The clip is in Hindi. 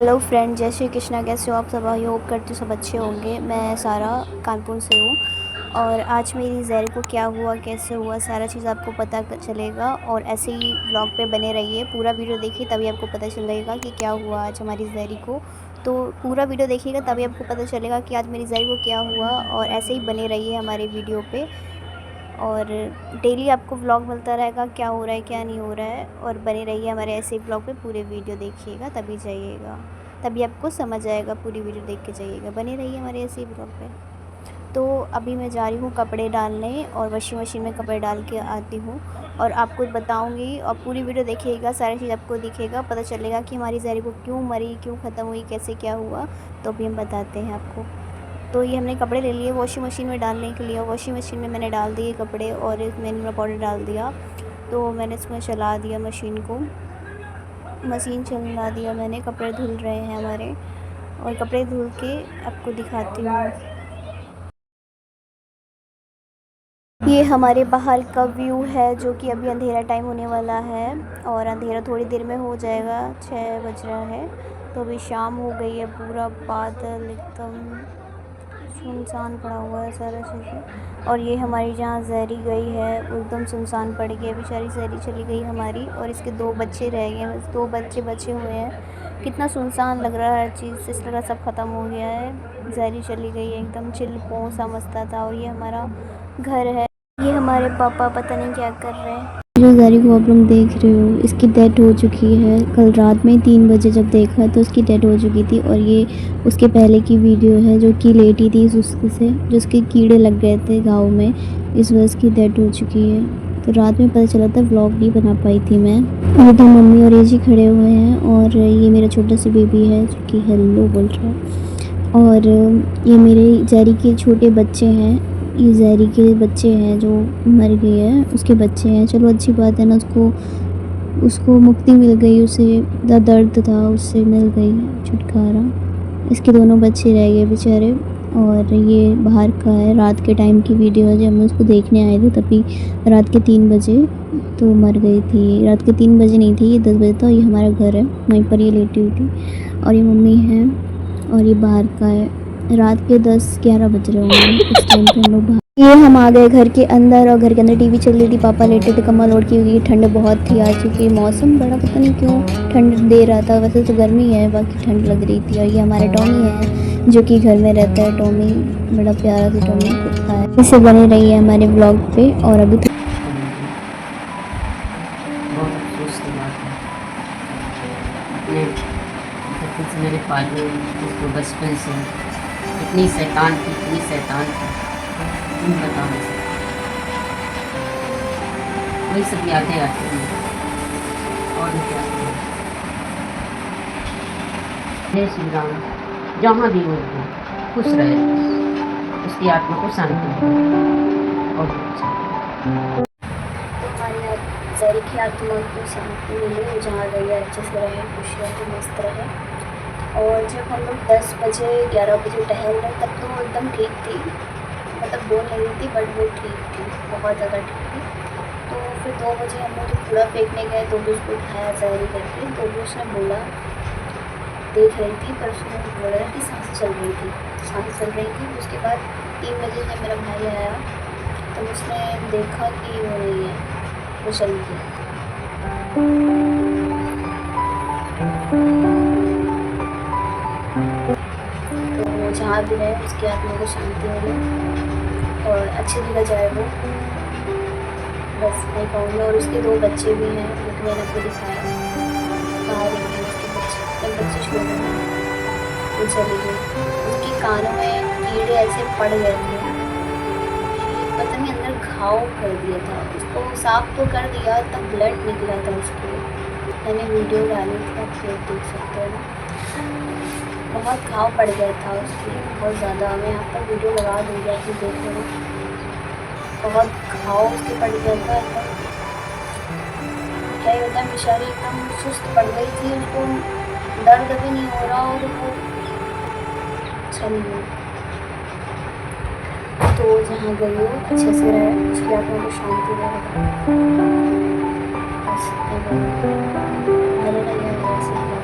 हेलो फ्रेंड, जय श्री कृष्णा। कैसे हो आप सब? आई होप करती हूँ सब अच्छे होंगे। मैं सारा कानपुर से हूँ और आज मेरी ज़ैरी को क्या हुआ, कैसे हुआ, सारा चीज़ आपको पता चलेगा। और ऐसे ही व्लॉग पे बने रहिए, पूरा वीडियो देखिए तभी आपको पता चलेगा कि क्या हुआ आज हमारी ज़ैरी को। तो पूरा वीडियो देखिएगा तभी आपको पता चलेगा कि आज मेरी ज़ैरी को क्या हुआ। और ऐसे ही बने रहिए हमारे वीडियो पे और डेली आपको व्लॉग मिलता रहेगा, क्या हो रहा है क्या नहीं हो रहा है। और बने रहिए हमारे ऐसे ही व्लॉग पे, पूरे वीडियो देखिएगा तभी जाइएगा, तभी आपको समझ आएगा। पूरी वीडियो देख के जाइएगा, बने रहिए हमारे ऐसे ही ब्लॉग पे। तो अभी मैं जा रही हूँ कपड़े डालने और वॉशिंग मशीन में कपड़े डाल के आती हूँ और आपको बताऊँगी। और पूरी वीडियो देखिएगा, सारी चीज़ आपको दिखेगा, पता चलेगा कि हमारी ज़ैरी को क्यों मरी, क्यों ख़त्म हुई, कैसे क्या हुआ। तो अभी हम बताते हैं आपको। तो ये हमने कपड़े ले लिए वॉशिंग मशीन में डालने के लिए। वॉशिंग मशीन में मैंने डाल दिए कपड़े और इसमें निरमा पाउडर डाल दिया। तो मैंने इसमें चला दिया मशीन को, मशीन चला दिया मैंने। कपड़े धुल रहे हैं हमारे और कपड़े धुल के आपको दिखाती हूँ। ये हमारे बाहर का व्यू है जो कि अभी अंधेरा टाइम होने वाला है और अंधेरा थोड़ी देर में हो जाएगा। 6 बज रहा है तो अभी शाम हो गई है। पूरा बादल एकदम सुनसान पड़ा हुआ है सारा चीज़ें। और ये हमारी जहाँ ज़ैरी गई है वो एकदम सुनसान पड़ गई है। बेचारी ज़ैरी चली गई हमारी और इसके 2 बच्चे रह गए हैं, बस 2 बच्चे बचे हुए हैं। कितना सुनसान लग रहा है, हर चीज़ इस तरह सब ख़त्म हो गया है। ज़ैरी चली गई है, एकदम चिल पो सा मस्ता था। और ये हमारा घर है। ये हमारे पापा पता नहीं क्या कर रहे हैं। जो ज़ैरी को आप लोग देख रहे हो, इसकी डेथ हो चुकी है। कल रात में 3 बजे जब देखा तो उसकी डेथ हो चुकी थी। और ये उसके पहले की वीडियो है जो कि लेटी थी सुस्ती से, जिसके कीड़े लग गए थे घाव में, इस वजह उसकी डेथ हो चुकी है। तो रात में पता चला था, व्लॉग नहीं बना पाई थी मैं। उधर मम्मी और एजी खड़े हुए हैं और ये मेरा छोटा सा बेबी है जो कि हेलो बोल रहा है। और ये मेरे ज़ैरी के छोटे बच्चे हैं। ये ज़ैरी के बच्चे हैं जो मर गई है, उसके बच्चे हैं। चलो अच्छी बात है ना, उसको मुक्ति मिल गई, उसे दर्द था उससे मिल गई छुटकारा। इसके दोनों बच्चे रह गए बेचारे। और ये बाहर का है, रात के टाइम की वीडियो है। जब हम उसको देखने आए थे तभी रात के 3 बजे तो मर गई थी। रात के 3 बजे नहीं थी, ये 10 बजे था। ये हमारा घर है, वहीं पर ये लेटी हुई थी। और ये मम्मी है और ये बाहर का है। रात के 10-11 बज रहे होंगे इस टाइम पे हम लोग बाहर। ये हम आ गए घर के अंदर और घर के अंदर टीवी चल रही थी। पापा लेटे थे कम्बल ओढ़ के, क्योंकि ठंड बहुत थी आज, क्योंकि मौसम बड़ा पता नहीं क्यों ठंड दे रहा था। वैसे तो गर्मी है, बाकी ठंड लग रही थी। और ये हमारे टॉमी है जो कि घर में रहता है। टॉमी बड़ा प्यारा सा टॉमी कुत्ता है। इससे बने रही है हमारे ब्लॉग पे। और अभी बहुत अफसोस की बात है। अपने बचपन से मेरे पाले उसको बचपन से इतनी शैतान थी, इतनी शैतान थी, तुम बता नहीं सकते। वही सब यादें आती हैं और भी क्या करें। जय श्री राम। जहाँ भी वो खुश रहे, उसकी आत्मा को शांति मिले और कुछ नहीं। हमारी ज़ैरी की आत्मा को शांति मिले, वो जहाँ गई है अच्छे से रहे, खुश रहे, मस्त रहे। और जब हम लोग 10 बजे 11 बजे टहल रहे तब तो वो एकदम ठीक थी, मतलब बोल नहीं थी बट वो ठीक थी, बहुत ज़्यादा ठीक थी। तो फिर 2 बजे हम लोग जब कूड़ा फेंकने गए तो भी उसको उठाया ज़ैरी करके। तो भी उसने बोला, देख रही थी पर उसने बोला कि सांस चल रही थी, सांस चल रही थी। उसके बाद 3 बजे जब मेरा भाई आया तो उसने देखा कि वो नहीं है, वो चली गई। तो जहाँ भी रहे उसकी आत्मा को शांति मिले और अच्छी जगह जाए वो, बस नहीं कहूँगी। और उसके 2 बच्चे भी हैं जो कि मैंने आपको दिखाया, बाहर ही हैं उसके बच्चे, जब बच्चे छोटे हैं वो चली गई। उसके कानों में कीड़े ऐसे पड़ गए थे कि पता नहीं अंदर घाव कर दिया था। उसको साफ तो कर दिया, तब ब्लड निकला था उसके। मैंने वीडियो डाली थी, आप लोग देख सकते हो ना, बहुत घाव पड़ गया था उसके, बहुत ज़्यादा। मैं यहाँ पर वीडियो लगा दूँगी, आप लोग देख लो। बहुत घाव उसके पड़ गया था एकदम, क्या ही बताएं। बेचारी एकदम सुस्त पड़ गई थी, उसको दर्द भी नहीं हो रहा और वो चली गई। तो जहाँ गई हो अच्छे से रहे, उसकी आत्मा को शांति रहे, बस भले रहिए ऐसे।